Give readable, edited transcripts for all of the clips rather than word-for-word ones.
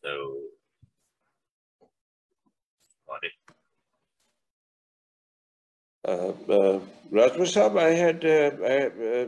So, got it. Rajma Sahab, I had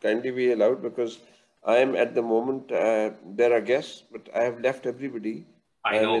kindly be allowed because I am at the moment there are guests, but I have left everybody. I know.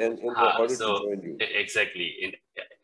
and in order to join you. Exactly. In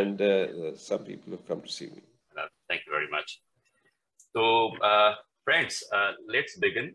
and some people have come to see me. Thank you very much. So, friends, let's begin.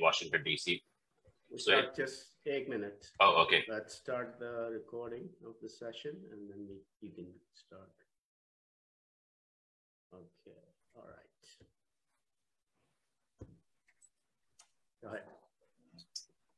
Washington DC. So just 1 minute. Oh, okay. Let's start the recording of the session, and then you can start. Okay. All right. Go ahead.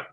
8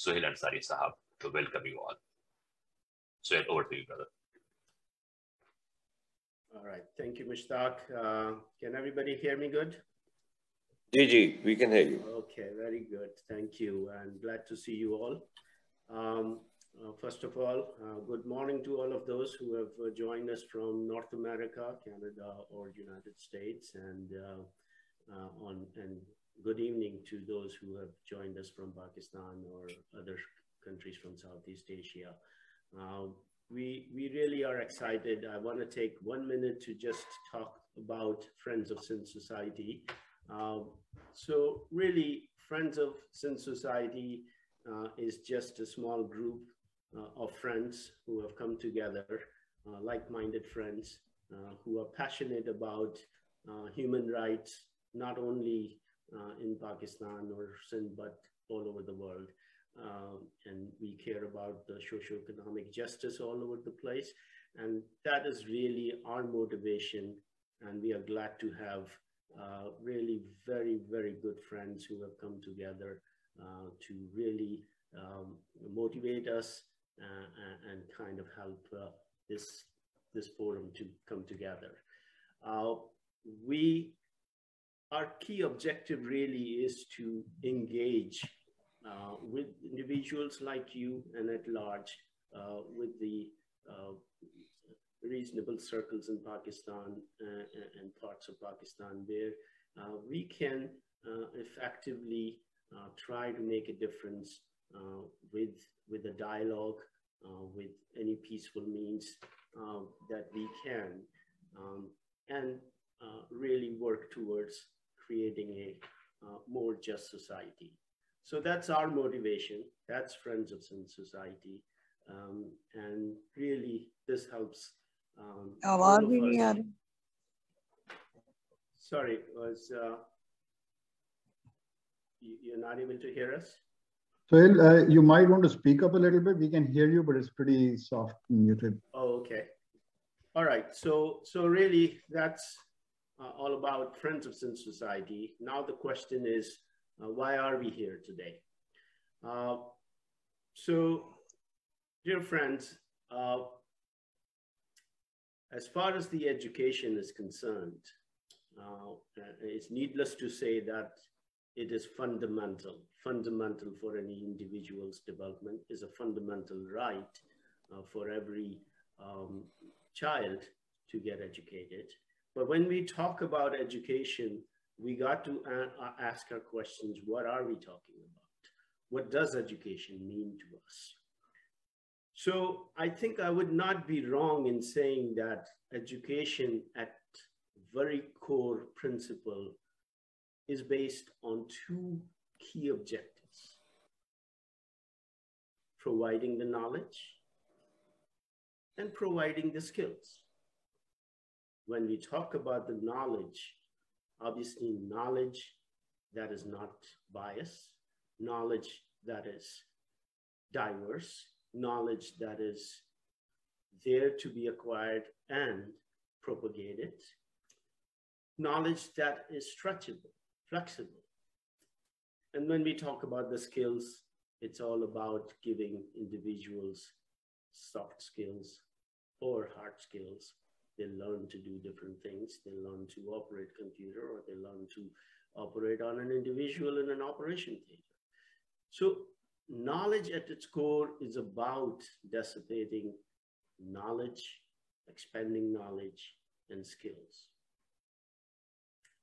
Suhail Ansari Sahab to welcome you all. Suhail, over to you, brother. All right. Thank you, Mushtaq. Can everybody hear me good? Gigi, we can hear you. Okay, very good. Thank you. And glad to see you all. First of all, good morning to all of those who have joined us from North America, Canada, or United States, and good evening to those who have joined us from Pakistan or other countries from Southeast Asia. We really are excited. I want to take 1 minute to just talk about Friends of Sindh Society. So really, Friends of Sindh Society is just a small group of friends who have come together, like-minded friends who are passionate about human rights, not only in Pakistan or Sindh, but all over the world. And we care about the socio-economic justice all over the place. And that is really our motivation. And we are glad to have really very, very good friends who have come together to really motivate us and kind of help this forum to come together. Our key objective really is to engage with individuals like you and at large with the reasonable circles in Pakistan and parts of Pakistan where we can effectively try to make a difference with a dialogue, with any peaceful means that we can, and really work towards creating a more just society. So that's our motivation. That's Friends of Sindh Society. And really, this helps. Sorry, you're not able to hear us? Sohail, you might want to speak up a little bit. We can hear you, but it's pretty soft and muted. Oh, okay. All right. So really, that's all about Friends of Sindh Society. Now the question is, why are we here today? So, dear friends, as far as the education is concerned, it's needless to say that it is fundamental for any individual's development, is a fundamental right for every child to get educated. But when we talk about education, we got to ask our questions. What are we talking about? What does education mean to us? So I think I would not be wrong in saying that education at very core principle is based on two key objectives: providing the knowledge and providing the skills. When we talk about the knowledge, obviously knowledge that is not biased, knowledge that is diverse, knowledge that is there to be acquired and propagated, knowledge that is stretchable, flexible. And when we talk about the skills, it's all about giving individuals soft skills or hard skills. They learn to do different things. They learn to operate computer, or they learn to operate on an individual in an operation theater. So knowledge at its core is about dissipating knowledge, expanding knowledge and skills.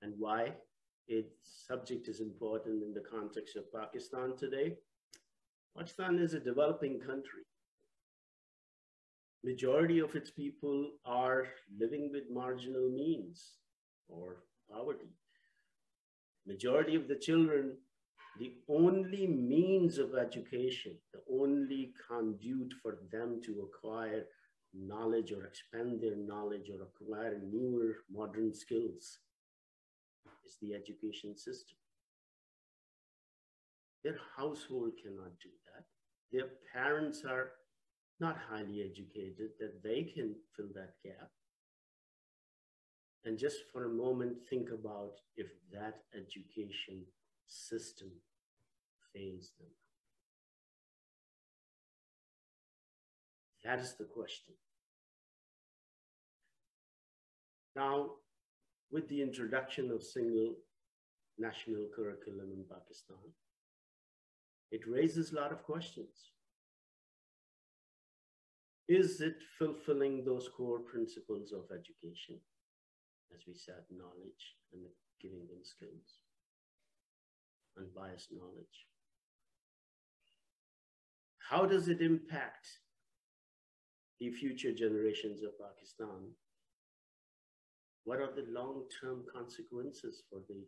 And why its subject is important in the context of Pakistan today? Pakistan is a developing country. Majority of its people are living with marginal means or poverty. Majority of the children, the only means of education, the only conduit for them to acquire knowledge or expand their knowledge or acquire newer modern skills is the education system. Their household cannot do that. Their parents are not highly educated that they can fill that gap. And just for a moment, think about if that education system fails them. That is the question. Now, with the introduction of single national curriculum in Pakistan, it raises a lot of questions. Is it fulfilling those core principles of education? As we said, knowledge and giving them skills, unbiased knowledge. How does it impact the future generations of Pakistan? What are the long-term consequences for the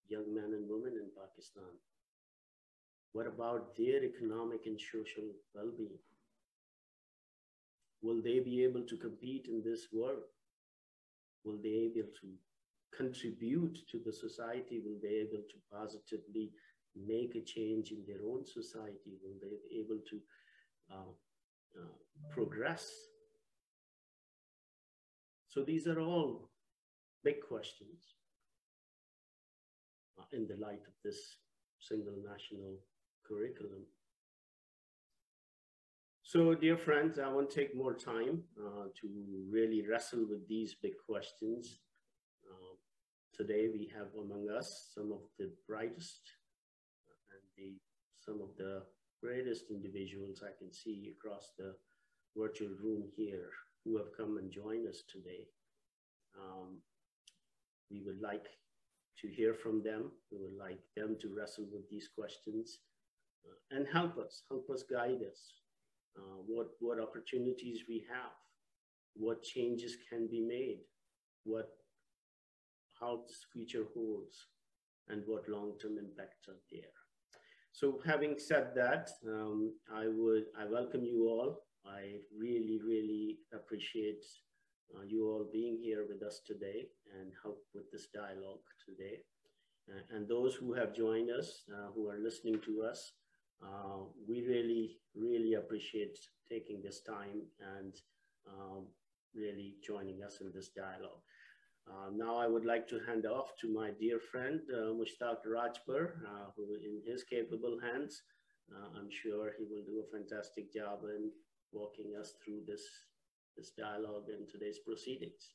young men and women in Pakistan? What about their economic and social well-being? Will they be able to compete in this world? Will they be able to contribute to the society? Will they be able to positively make a change in their own society? Will they be able to progress? So these are all big questions in the light of this single national curriculum. So, dear friends, I won't take more time to really wrestle with these big questions. Today, we have among us some of the brightest and some of the greatest individuals I can see across the virtual room here who have come and joined us today. We would like to hear from them. We would like them to wrestle with these questions and help us guide us. What opportunities we have, what changes can be made, how this future holds, and what long-term impacts are there. So having said that, I welcome you all. I really, really appreciate you all being here with us today and help with this dialogue today. And those who have joined us, who are listening to us, we really, really appreciate taking this time and really joining us in this dialogue. Now I would like to hand off to my dear friend, Mushtaq Rajpur, who in his capable hands, I'm sure he will do a fantastic job in walking us through this dialogue and today's proceedings.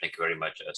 thank you very much,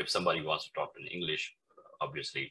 if somebody wants to talk in English, obviously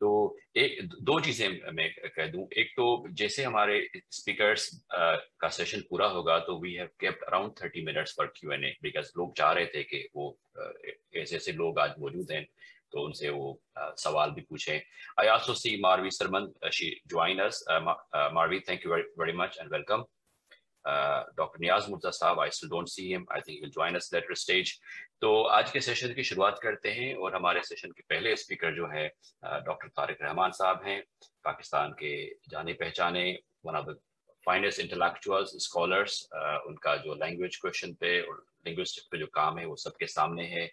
تو ایک دو چیزیں میں کہہ دوں. ایک تو جیسے ہمارے اسپیکرس کا سیشن پورا ہوگا تو we have kept around 30 minutes for Q&A because لوگ چاہ رہے تھے کہ وہ ایسے ایسے لوگ آج موجود ہیں تو ان سے وہ سوال بھی پوچھیں. I also see Marvi Sarman, she joined us. Marvi, thank you very much and welcome. Dr. Niaz Murza Sahab, I still don't see him. I think he will join us later stage. تو آج کے session کی شروعات کرتے ہیں اور ہمارے session کے پہلے اسپیکر جو ہیں ڈاکٹر طارق رحمان صاحب ہیں, پاکستان کے جانے پہچانے one of the finest intellectuals scholars. ان کا جو لینگویج کویشچن پہ اور لنگوسٹک پہ جو کام ہے وہ سب کے سامنے ہے.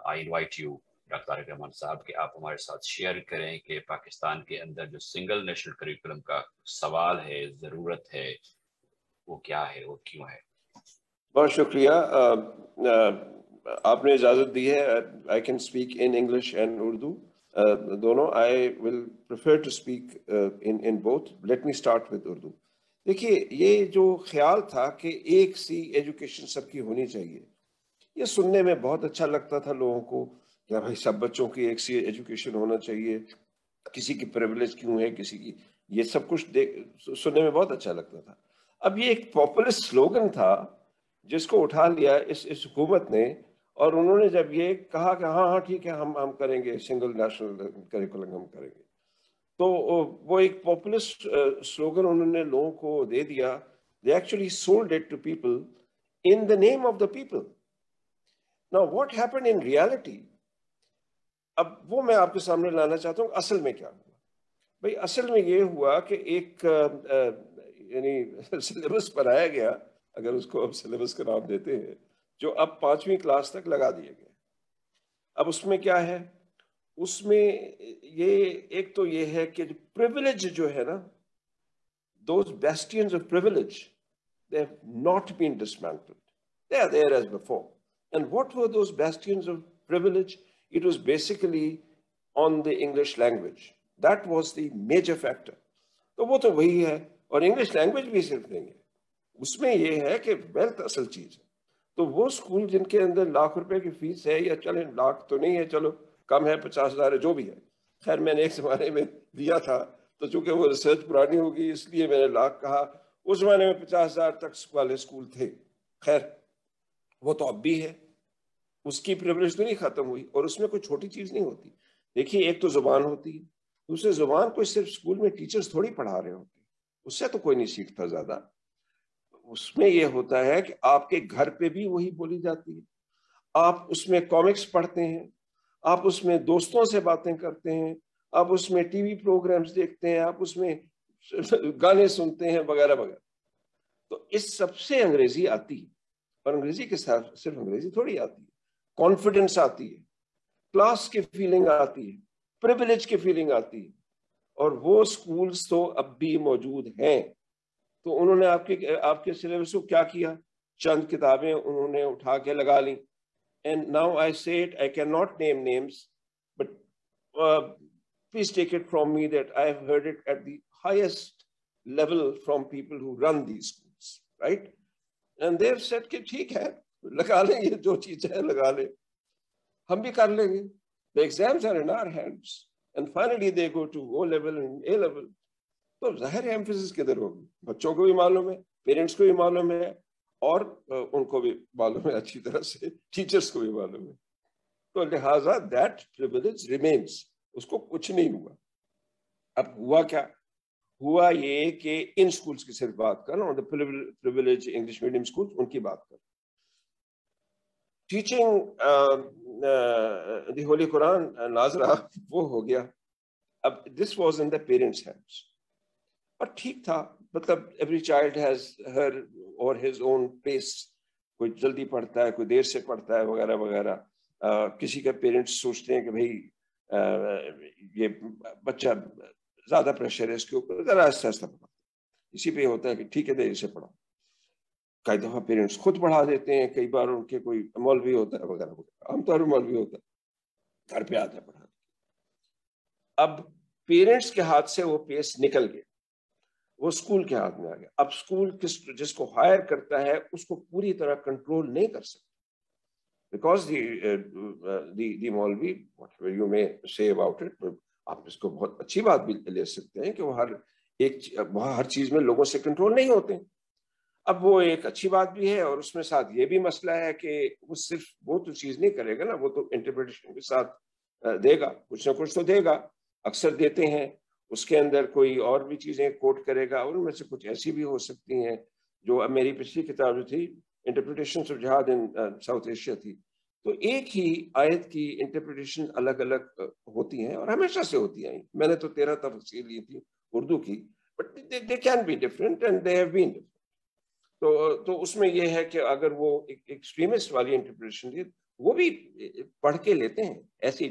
I invite you doctor Tariq Rahman صاحب کہ آپ ہمارے ساتھ شیئر کریں کہ پاکستان کے اندر جو سنگل نیشنل کریکولم کا سوال ہے, ضرورت ہے, وہ کیا ہے, وہ کیوں ہے. بہت شکریہ. آپ نے اجازت دی ہے. I can speak in English and Urdu دونوں. I will prefer to speak in both. Let me start with Urdu. دیکھیے, یہ جو خیال تھا کہ ایک سی ایجوکیشن سب کی ہونی چاہیے, یہ سننے میں بہت اچھا لگتا تھا لوگوں کو کہ بھائی سب بچوں کی ایک سی ایجوکیشن ہونا چاہیے, کسی کی پریویلیج کیوں ہے, کسی کی, یہ سب کچھ سننے میں بہت اچھا لگتا تھا. اب یہ ایک پاپولر سلوگن تھا جس کو اٹھا لیا اس حکومت نے, اور انہوں نے جب یہ کہا کہ ہاں ٹھیک ہے ہم کریں گے سنگل نیشنل کریکولم ہم کریں گے, تو وہ ایک پاپولر سلوگن انہوں نے لوگوں کو دے دیا. They actually sold it to people in the name of the people. Now what happened in reality? اب وہ میں آپ کے سامنے لانا چاہتا ہوں اصل میں کیا ہوا. بھائی اصل میں یہ ہوا کہ ایک یعنی سلیبس بنایا گیا, اگر اس کو اب سلیبس کا نام دیتے ہیں, جو اب 5ویں کلاس تک لگا دیا گیا. اب اس میں کیا ہے, اس میں یہ ایک تو یہ ہے کہ پریویلیج جو ہے نا, those bastions of privilege, they have not been dismantled. They are there as before. And what were those bastions of privilege? It was basically on the English language. That was the major factor. تو وہ تو وہی ہے, اور English language بھی صرف نہیں ہے, اس میں یہ ہے کہ ویلتھ اصل چیز ہے. تو وہ اسکول جن کے اندر لاکھ روپے کی فیس ہے, یا چلیں لاکھ تو نہیں ہے, چلو کم ہے, 50,000 ہے, جو بھی ہے, خیر میں نے ایک زمانے میں دیا تھا تو چونکہ وہ ریسرچ پرانی ہوگی اس لیے میں نے لاکھ کہا. اس زمانے میں 50,000 تک والے اسکول تھے. خیر وہ تو اب بھی ہے, اس کی پریویلیج تو نہیں ختم ہوئی, اور اس میں کوئی چھوٹی چیز نہیں ہوتی. دیکھیے ایک تو زبان ہوتی ہے, دوسرے زبان کو صرف اسکول میں ٹیچرز تھوڑی پڑھا رہے ہوتے, اس سے تو کوئی نہیں سیکھتا زیادہ. اس میں یہ ہوتا ہے کہ آپ کے گھر پہ بھی وہی بولی جاتی ہے, آپ اس میں کامکس پڑھتے ہیں, آپ اس میں دوستوں سے باتیں کرتے ہیں, آپ اس میں ٹی وی پروگرامز دیکھتے ہیں, آپ اس میں گانے سنتے ہیں وغیرہ وغیرہ. تو اس سب سے انگریزی آتی ہے, اور انگریزی کے ساتھ صرف انگریزی تھوڑی آتی ہے, کانفیڈنس آتی ہے, کلاس کی فیلنگ آتی ہے, پریویلیج کی فیلنگ آتی ہے, اور وہ سکولز تو اب بھی موجود ہیں. تو انہوں نے آپ کے سلیبس کو کیا کیا, چند کتابیں انہوں نے اٹھا کے لگا لیں. And now I say it, I cannot name names, but please take it from me that I have heard it at the highest level from people who run these schools, right? And they have said کہ ٹھیک ہے لگا لیں, یہ جو چیز ہے لگا لیں, ہم بھی کر لیں گے. The exams are in our hands, and finally they go to O level and A level. تو ظاہر ہے ایمفیسس کدھر ہوگی, بچوں کو بھی معلوم ہے, پیرنٹس کو بھی معلوم ہے, اور ان کو بھی معلوم ہے اچھی طرح سے, ٹیچرس کو بھی معلوم ہے. تو لہٰذا دیٹ پریویلیج ریمینس, اس کو کچھ نہیں ہوا. اب ہوا کیا ہوا, یہ کہ ان سکولز کی صرف بات کر رہا ہوں, پریویلیج انگلش میڈیم سکولز, ان کی بات کر. ٹیچنگ دی ہولی قرآن ناظرہ وہ ہو گیا. اب this was in the parents hands, اور ٹھیک تھا, مطلب ایوری چائلڈ ہیز ہر اور ہز اون پیس, کوئی جلدی پڑھتا ہے, کوئی دیر سے پڑھتا ہے وغیرہ وغیرہ. کسی کا پیرنٹس سوچتے ہیں کہ بھائی یہ بچہ زیادہ پریشر ہے اس کے اوپر, ذرا آہستہ آہستہ پڑھا. اسی پہ ہوتا ہے کہ ٹھیک ہے دیر سے پڑھا. کئی دفعہ پیرنٹس خود پڑھا دیتے ہیں, کئی بار ان کے کوئی مولوی ہوتا ہے وغیرہ وغیرہ, عام طور پر مولوی ہوتا ہے, گھر پہ آتا ہے پڑھا. اب پیرنٹس کے ہاتھ سے وہ پیس نکل گیا, وہ اسکول کے ہاتھ میں آ گیا. اب اسکول جس کو ہائر کرتا ہے اس کو پوری طرح کنٹرول نہیں کر سکتا, بیکاز دی مولوی whatever you may say about it, آپ اس کو بہت اچھی بات بھی لے سکتے ہیں کہ وہ ہر چیز میں لوگوں سے کنٹرول نہیں ہوتے. اب وہ ایک اچھی بات بھی ہے، اور اس میں ساتھ یہ بھی مسئلہ ہے کہ وہ صرف وہ تو چیز نہیں کرے گا نا، وہ تو انٹرپریٹیشن کے ساتھ دے گا، کچھ نہ کچھ تو دے گا. اکثر دیتے ہیں اس کے اندر کوئی اور بھی چیزیں کوٹ کرے گا، اور ان میں سے کچھ ایسی بھی ہو سکتی ہیں جو اب میری پچھلی کتاب جو تھی انٹرپریٹیشنز آف جہاد ان ساؤتھ ایشیا تھی، تو ایک ہی آیت کی انٹرپریٹیشن الگ الگ ہوتی ہیں اور ہمیشہ سے ہوتی ہیں. میں نے تو 13 تفسیر لی تھی اردو کی، but they can be different and they have been different. تو اس میں یہ ہے کہ اگر وہ ایکسٹریمسٹ والی انٹرپریٹیشن دی، وہ بھی پڑھ کے لیتے ہیں، ایسی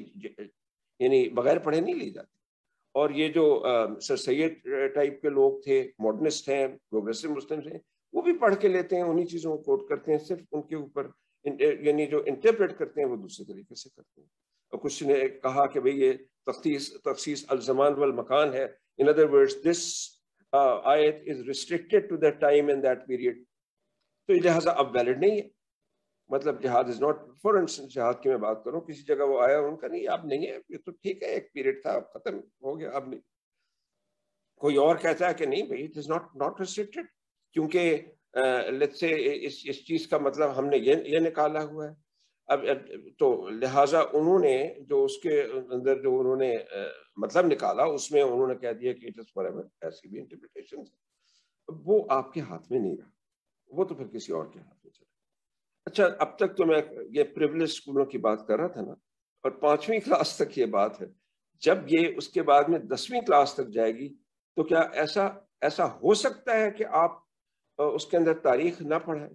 یعنی بغیر پڑھے نہیں لی جاتی. اور یہ جو سر سید ٹائپ کے لوگ تھے، ماڈرنسٹ ہیں، پروگریسو مسلمز ہیں، وہ بھی پڑھ کے لیتے ہیں، انہی چیزوں کو کوٹ کرتے ہیں، صرف ان کے اوپر یعنی جو انٹرپریٹ کرتے ہیں وہ دوسرے طریقے سے کرتے ہیں. اور کچھ نے کہا کہ بھئی یہ تخصیص الزمان والمکان ہے. In other words, this ayat is restricted to that time and that period. تو یہ لہٰذا اب ویلڈ نہیں ہے. مطلب جہاد از ناٹ، فار انسٹنس جہاد کی میں بات کروں، کسی جگہ وہ آیا ان کا نہیں، اب نہیں ہے، یہ تو ٹھیک ہے ایک پیریڈ تھا، اب ختم ہو گیا، اب نہیں. کوئی اور کہتا ہے کہ نہیں بھائی اٹ از ناٹ ریسٹرکٹیڈ، کیونکہ لیٹس سے اس چیز کا مطلب ہم نے یہ نکالا ہوا ہے. اب تو لہٰذا انہوں نے جو اس کے اندر جو انہوں نے مطلب نکالا، اس میں انہوں نے کہہ دیا کہ اٹ از فار ایور. ایسی بھی انٹرپریٹیشن وہ آپ کے ہاتھ میں نہیں رہا، وہ تو پھر کسی اور کے ہاتھ میں چلا. اچھا، اب تک تو میں یہ پریویلیج اسکولوں کی بات کر رہا تھا نا، اور 5ویں کلاس تک یہ بات ہے. جب یہ اس کے بعد میں 10ویں کلاس تک جائے گی تو کیا ایسا ہو سکتا ہے کہ آپ اس کے اندر تاریخ نہ پڑھائیں؟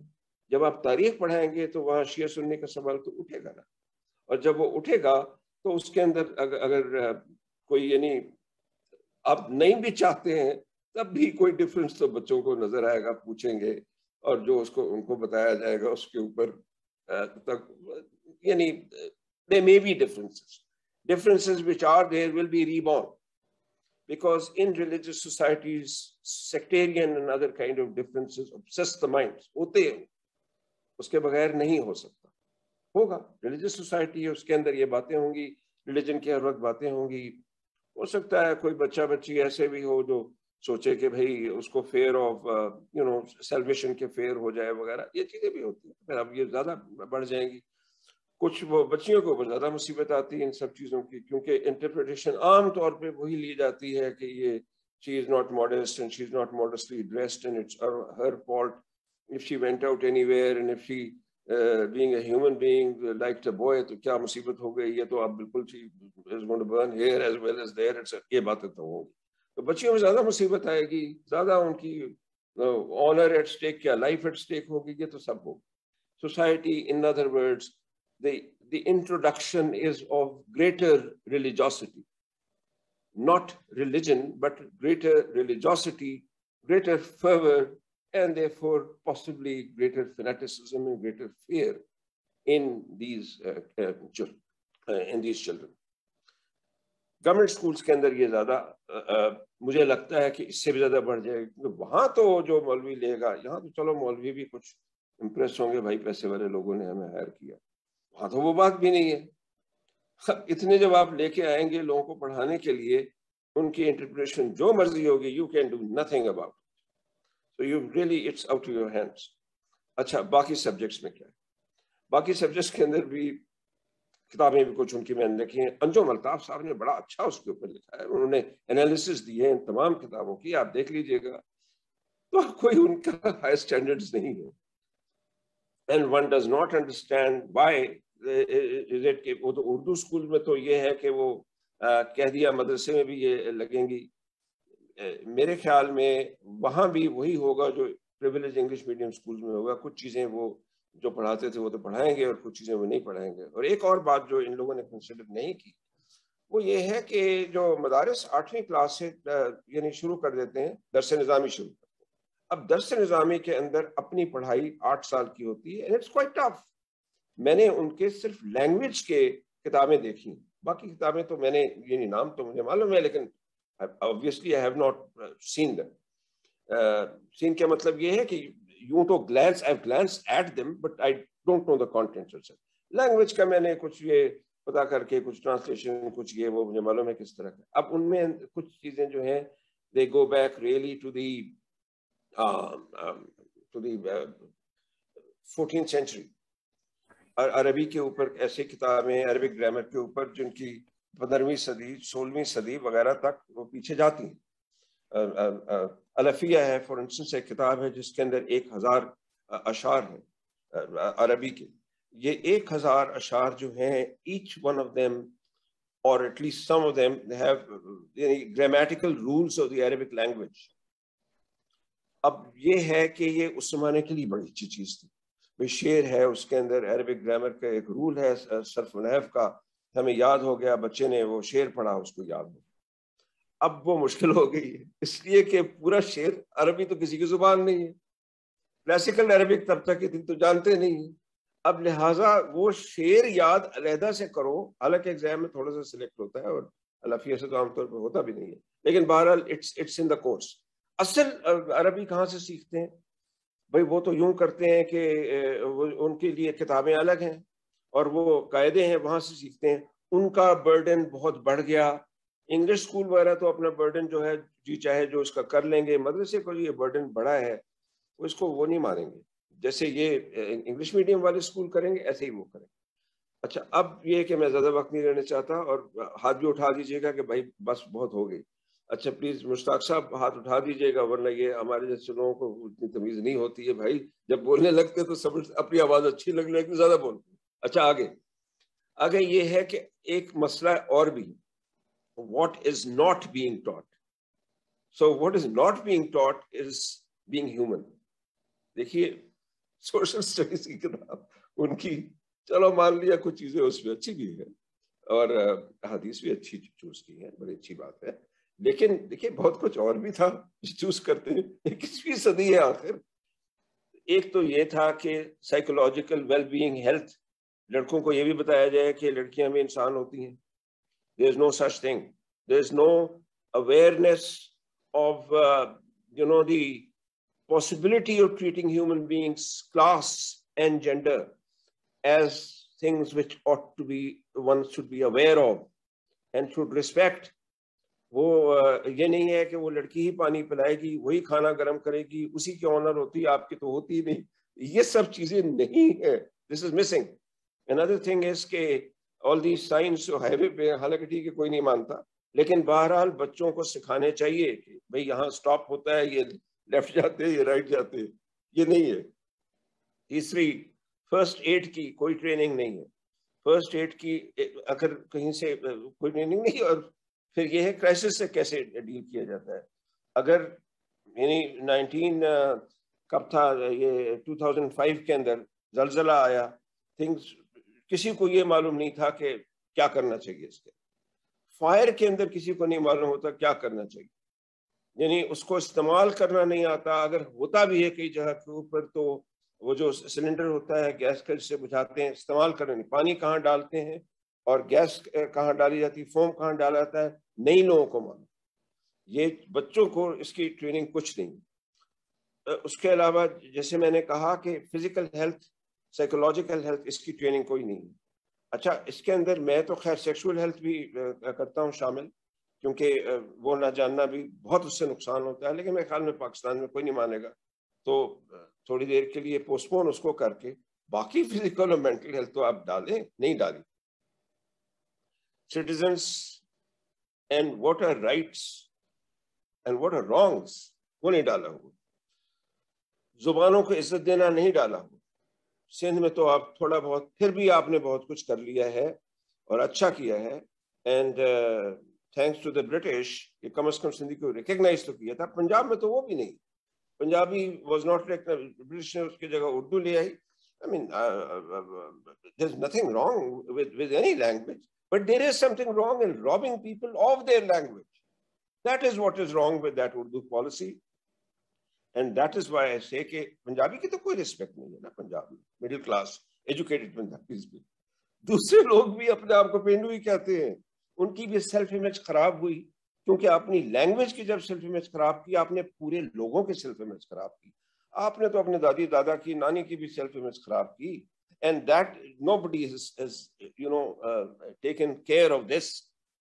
جب آپ تاریخ پڑھائیں گے تو وہاں شیعہ سنی کا سوال تو اٹھے گا نا. اور جب وہ اٹھے گا تو اس کے اندر اگر کوئی یعنی آپ نہیں بھی چاہتے ہیں تب بھی کوئی ڈفرینس تو بچوں کو نظر آئے گا، پوچھیں گے، اور جو اس کو ان کو بتایا جائے گا اس کے اوپر تک یعنی there may be differences which are there will be reborn, because in religious societies sectarian and other kind of differences obsess the minds ہوتے ہیں، اس کے بغیر نہیں ہو سکتا. ہوگا ریلیجس سوسائٹی ہے، اس کے اندر یہ باتیں ہوں گی، ریلیجن کی ہر وقت باتیں ہوں گی. ہو سکتا ہے کوئی بچہ بچی ایسے بھی ہو جو سوچے کہ بھئی اس کو فیئر آف سیلویشن کے فیئر ہو جائے وغیرہ، یہ چیزیں بھی ہوتی ہیں. پھر اب یہ زیادہ بڑھ جائیں گی. کچھ وہ بچیوں کو اوپر زیادہ مصیبت آتی ہے ان سب چیزوں کی، کیونکہ انٹرپریٹیشن عام طور پہ وہی لی جاتی ہے کہ یہ she is not modest and she is not modestly dressed and it's her fault if she went out anywhere and if she being a human being liked a boy تو کیا مصیبت ہو گئی، یہ تو اب بالکل she is going to burn here as well as there. یہ باتیں تو ہوں گی. تو بچیوں میں زیادہ مصیبت آئے گی، زیادہ ان کی آنر ایٹ اسٹیک، کیا لائف ایٹ اسٹیک ہوگی، یہ تو سب ہوگی. Society in other words the introduction is of greater religiosity, not religion but greater religiosity, greater fervor, and therefore possibly greater fanaticism and greater fear in these children. Government schools کے اندر یہ زیادہ مجھے لگتا ہے کہ اس سے بھی زیادہ بڑھ جائے گا، کیونکہ وہاں تو جو مولوی لے گا، یہاں تو چلو مولوی بھی کچھ امپریس ہوں گے، بھائی پیسے والے لوگوں نے ہمیں ہائر کیا، وہاں تو وہ بات بھی نہیں ہے. اتنے جب آپ لے کے آئیں گے لوگوں کو پڑھانے کے لیے، ان کی انٹرپریٹیشن جو مرضی ہوگی، you can do nothing about it. So you really it's out of your hands. اچھا، باقی سبجیکٹس میں کیا ہے؟ باقی سبجیکٹس کے اندر بھی کتابیں بھی کچھ ان کی میں نے لکھی ہیں. انجم الطاف صاحب نے بڑا اچھا اس کے اوپر لکھا ہے، انہوں نے انالیسس دی ہے ان تمام کتابوں کی، آپ دیکھ لیجئے گا. تو کوئی ان کا ہائی اسٹینڈرڈز نہیں ہے. And one does not understand why is it کہ وہ تو اردو اسکول میں تو یہ ہے کہ وہ کہہ دیا، مدرسے میں بھی یہ لگیں گی. میرے خیال میں وہاں بھی وہی ہوگا جو پریویلیج انگلش میڈیم اسکول میں ہوگا. کچھ چیزیں وہ جو پڑھاتے تھے وہ تو پڑھائیں گے، اور کچھ چیزیں وہ نہیں پڑھائیں گے. اور ایک اور بات جو ان لوگوں نے کنسیڈر نہیں کی وہ یہ ہے کہ جو مدارس 8ویں کلاس سے یعنی شروع کر دیتے ہیں، درس نظامی شروع کرتے ہیں. اب درس نظامی کے اندر اپنی پڑھائی 8 سال کی ہوتی ہے، and it's quite tough. میں نے ان کے صرف لینگویج کے کتابیں دیکھی، باقی کتابیں تو میں نے یعنی نام تو مجھے معلوم ہے، لیکن obviously I have not seen them. Seen کا مطلب یہ ہے کہ you to glance, I've glanced at them but I don't know the contents. Language کا میں نے کچھ یہ پتا کر کے کچھ ٹرانسلیشن کچھ یہ وہ مجھے معلوم ہے کس طرح کا. اب ان میں کچھ چیزیں جو ہیں they go back really to the 14th century. عربی کے اوپر ایسے کتابیں عربک گرامر کے اوپر جن کی 15ویں صدی 16ویں صدی وغیرہ تک وہ پیچھے جاتی ہیں. الفیہ ہے فار انسٹنس، ایک کتاب ہے جس کے اندر 1000 اشعار ہیں عربی کے. یہ 1000 اشعار جو ہیں each one of them or at least some of them they have grammatical rules of the Arabic language. اب یہ ہے کہ یہ اس زمانے کے لیے بڑی اچھی چیز تھی. بھئی شعر ہے اس کے اندر عربک گرامر کا ایک رول ہے صرف و نحو کا، ہمیں یاد ہو گیا، بچے نے وہ شعر پڑھا اس کو یاد ہو. اب وہ مشکل ہو گئی ہے اس لیے کہ پورا شعر عربی تو کسی کی زبان نہیں ہے، کلاسیکل عربک تب تک اتنی تو جانتے نہیں ہیں. اب لہٰذا وہ شعر یاد علیحدہ سے کرو، حالانکہ ایگزام میں تھوڑا سا سلیکٹ ہوتا ہے اور الفیہ سے تو عام طور پہ ہوتا بھی نہیں ہے، لیکن بہرحال اٹس ان دا کورس. اصل عربی کہاں سے سیکھتے ہیں؟ بھئی وہ تو یوں کرتے ہیں کہ ان کے لیے کتابیں الگ ہیں اور وہ قاعدے ہیں وہاں سے سیکھتے ہیں. ان کا برڈن بہت بڑھ گیا. انگلش اسکول وغیرہ تو اپنا برڈن جو ہے جی چاہے جو اس کا کر لیں گے. مدرسے کو یہ برڈن بڑا ہے، وہ اس کو وہ نہیں مانیں گے. جیسے یہ انگلش میڈیم والے اسکول کریں گے ایسے ہی وہ کریں گے. اچھا اب یہ کہ میں زیادہ وقت نہیں لینا چاہتا اور ہاتھ بھی اٹھا دیجیے گا کہ بھائی بس بہت ہو گئی. اچھا پلیز مشتاق صاحب ہاتھ اٹھا دیجیے گا، ورنہ یہ ہمارے جیسے لوگوں کو اتنی تمیز نہیں ہوتی ہے. بھائی جب بولنے لگتے تو سب اپنی آواز اچھی لگنے لگتی زیادہ بولتے. اچھا آگے یہ ہے کہ ایک مسئلہ اور بھی، what is not being taught. So what is not being taught is being human. دیکھیے سوشل اسٹڈیز کی کتاب ان کی چلو مان لیا کچھ چیزیں اس میں اچھی بھی ہے اور حدیث بھی اچھی چوز کی ہے، بڑی اچھی بات ہے، لیکن دیکھیے بہت کچھ اور بھی تھا چوز کرتے ہیں. 21ویں صدی ہے آخر. ایک تو یہ تھا کہ سائیکولوجیکل ویل بینگ ہیلتھ، لڑکوں کو یہ بھی بتایا جائے کہ لڑکیاں بھی انسان ہوتی ہیں. There is no such thing. There is no awareness of the possibility of treating human beings, class and gender as things which ought to be, one should be aware of and should respect. وہ یہ نہیں ہے کہ وہ لڑکی ہی پانی پلائے گی، وہی کھانا گرم کرے گی، اسی کی آنر ہوتی ہے، آپ کی تو ہوتی ہی نہیں. یہ سب چیزیں نہیں ہے. This is missing. Another thing is کہ all these signs جو ہائی وے پہ حالانکہ ٹھیک ہے کوئی نہیں مانتا، لیکن بہرحال بچوں کو سکھانے چاہیے کہ بھئی یہاں سٹاپ ہوتا ہے، یہ لیفٹ جاتے ہیں، یہ رائٹ جاتے ہیں. یہ نہیں ہے. تیسری، فرسٹ ایڈ کی کوئی ٹریننگ نہیں ہے. فرسٹ ایڈ کی اگر کہیں سے کوئی ٹریننگ نہیں. اور پھر یہ ہے کرائسس سے کیسے ڈیل کیا جاتا ہے. اگر یعنی کب تھا یہ 2005 کے اندر زلزلہ آیا، تھنگس کسی کو یہ معلوم نہیں تھا کہ کیا کرنا چاہیے. اس کے فائر کے اندر کسی کو نہیں معلوم ہوتا کیا کرنا چاہیے، یعنی اس کو استعمال کرنا نہیں آتا. اگر ہوتا بھی ہے کئی جگہ کے اوپر تو وہ جو سلنڈر ہوتا ہے گیس کا جس سے بجھاتے ہیں استعمال کرنا نہیں. پانی کہاں ڈالتے ہیں اور گیس کہاں ڈالی جاتی ہے، فوم کہاں ڈالا جاتا ہے، نئی لوگوں کو معلوم. یہ بچوں کو اس کی ٹریننگ کچھ نہیں. اس کے علاوہ جیسے میں نے کہا کہ فزیکل ہیلتھ، سائیکولوجیکل ہیلتھ، اس کی ٹریننگ کوئی نہیں ہے. اچھا اس کے اندر میں تو خیر سیکشول ہیلتھ بھی کرتا ہوں شامل، کیونکہ وہ نہ جاننا بھی بہت اس سے نقصان ہوتا ہے. لیکن میرے خیال میں پاکستان میں کوئی نہیں مانے گا، تو تھوڑی دیر کے لیے پوسٹ پون اس کو کر کے باقی فزیکل اور مینٹل ہیلتھ تو آپ ڈالیں، نہیں ڈالی. Citizens and what are rights and what are wrongs وہ نہیں ڈالا ہوا. زبانوں کو عزت دینا نہیں ڈالا ہوا. سندھ میں تو آپ تھوڑا بہت پھر بھی آپ نے بہت کچھ کر لیا ہے اور اچھا کیا ہے. And thanks to the British کہ کم از کم سندھی کو ریکگنائز تو کیا تھا. پنجاب میں تو وہ بھی نہیں. پنجابی واز ناٹ برٹش نے اس کی جگہ اردو لے آئی. I mean, there's nothing wrong with any language, but there is something wrong in robbing people of their language. That is what is wrong with that Urdu policy. And that is why I say کہ پنجابی کی تو کوئی respect نہیں ہے نا. Punjabi middle class educated Punjabis بھی، دوسرے لوگ بھی اپنے آپ کو پینڈو ہی کہتے ہیں. ان کی بھی سیلف امیج خراب ہوئی، کیونکہ اپنی لینگویج کی جب سیلف امیج خراب کی، آپ نے پورے لوگوں کی سیلف امیج خراب کی. آپ نے تو اپنے دادی دادا کی، نانی کی بھی سیلف امیج خراب کی. and that nobody has taken care of this,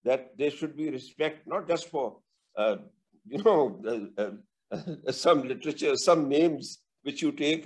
that there should be respect, not just for, some literature, some names which you take,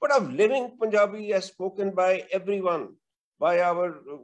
but of living Punjabi as spoken by everyone, by our,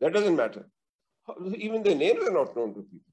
That doesn't matter. Even the names are not known to people.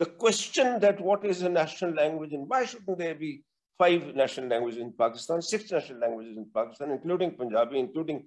The question that what is a national language and why shouldn't there be 5 national languages in Pakistan, 6 national languages in Pakistan, including Punjabi, including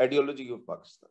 ideology of Pakistan.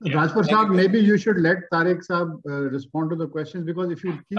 Rajput Saab, maybe you should let Tariq Saab respond to the questions, because if you keep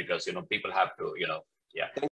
because people have to